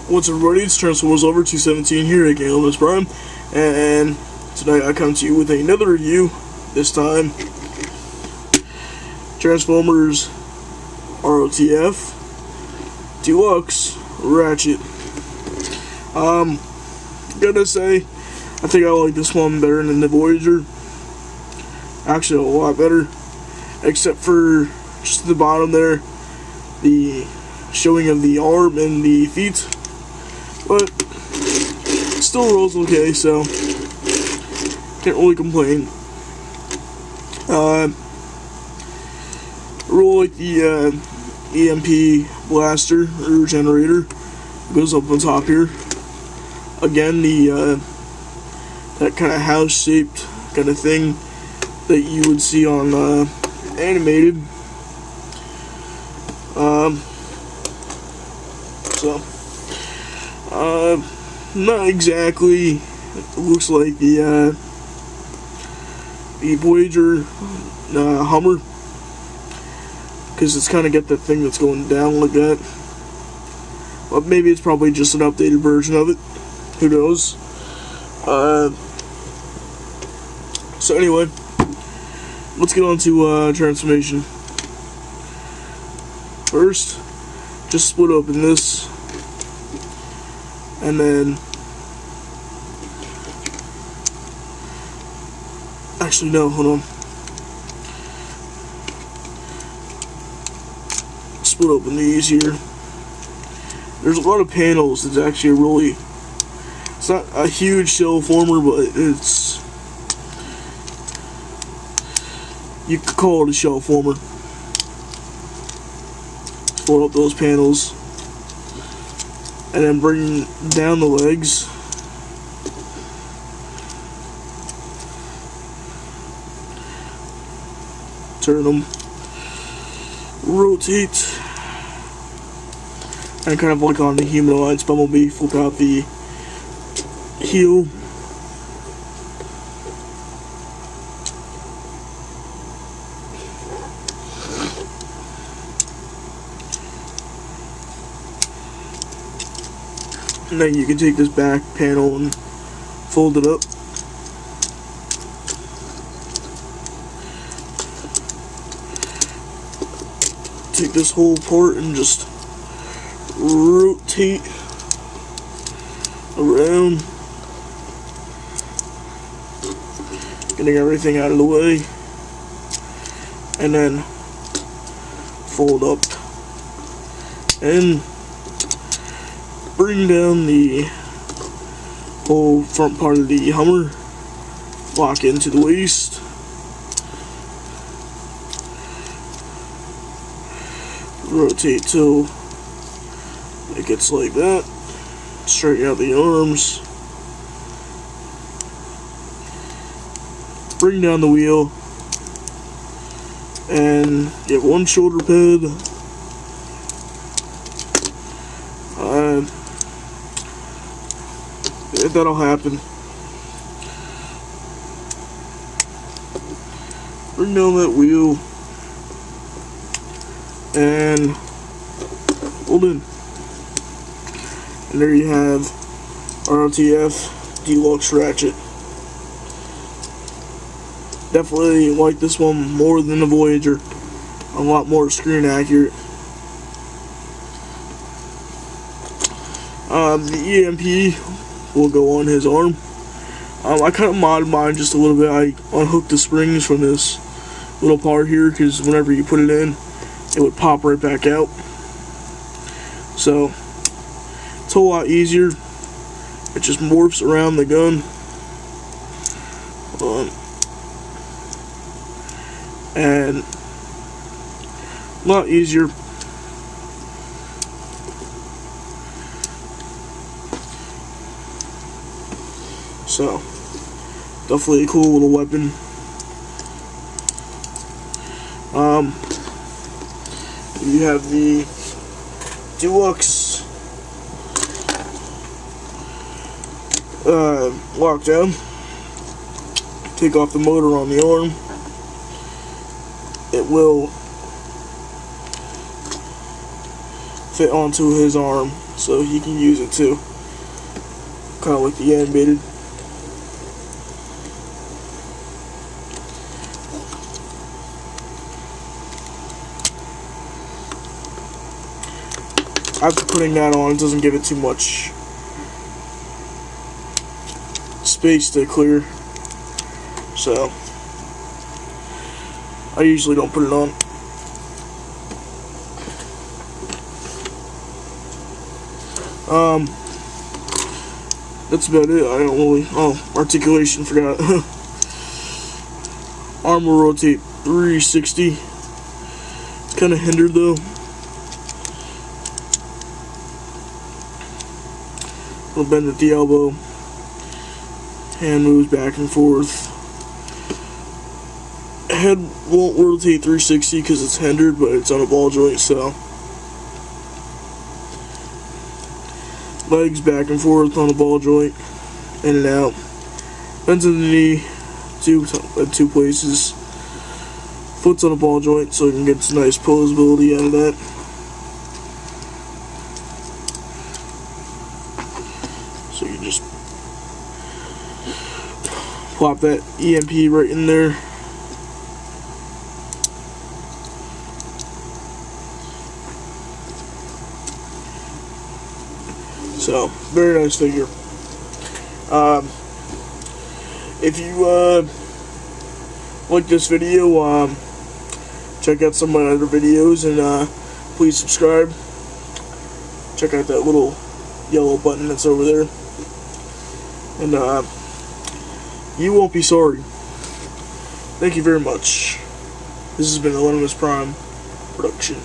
What's up, everybody? It's Transformers Over 217 here at Deluxe Prime, and tonight I come to you with another review. This time, Transformers ROTF Deluxe Ratchet. Gotta say, I think I like this one better than the Voyager. Actually, a lot better, except for just at the bottom there, the showing of the arm and the feet. But it still rolls okay, so can't really complain. Roll like the EMP blaster or generator goes up on top here. Again, the that kind of house-shaped kind of thing that you would see on animated. Not exactly. It looks like the Voyager Hummer, because it's kind of got that thing that's going down like that. But maybe it's probably just an updated version of it. Who knows? So anyway, let's get on to transformation. First, just split open this, and then, actually no, hold on. Split open these here. There's a lot of panels. It's actually really, it's not a huge shell former, but it's, you could call it a shell former. Fold up those panels, and then bring down the legs. Turn them, rotate, and kind of like on the humanoids Bumblebee, flip out the heel. And then you can take this back panel and fold it up. Take this whole part and just rotate around, getting everything out of the way, and then fold up and bring down the whole front part of the Hummer, lock into the waist, rotate till it gets like that, straighten out the arms, bring down the wheel, and get one shoulder pad. That'll happen. Bring down that wheel and hold in. And there you have ROTF Deluxe Ratchet. Definitely like this one more than the Voyager. A lot more screen accurate. The EMP will go on his arm. I kind of modded mine just a little bit. I unhooked the springs from this little part here, because whenever you put it in, it would pop right back out. So it's a whole lot easier. It just morphs around the gun. And a lot easier. So, definitely a cool little weapon. You have the Deluxe lockdown. Take off the motor on the arm. It will fit onto his arm so he can use it too. Kind of like the animated. After putting that on, it doesn't give it too much space to clear, so I usually don't put it on. That's about it. I don't really. Oh, articulation, forgot. Arm will rotate 360. It's kind of hindered though. We'll bend at the elbow. Hand moves back and forth. Head won't rotate 360 because it's hindered, but it's on a ball joint, so. Legs back and forth on a ball joint, in and out. Bends in the knee, two places. Foot's on a ball joint, so you can get some nice posability out of that. So you just plop that EMP right in there. So, very nice figure. If you like this video, check out some of my other videos, and please subscribe. Check out that little yellow button that's over there. And you won't be sorry. Thank you very much. This has been a Limitless Prime production.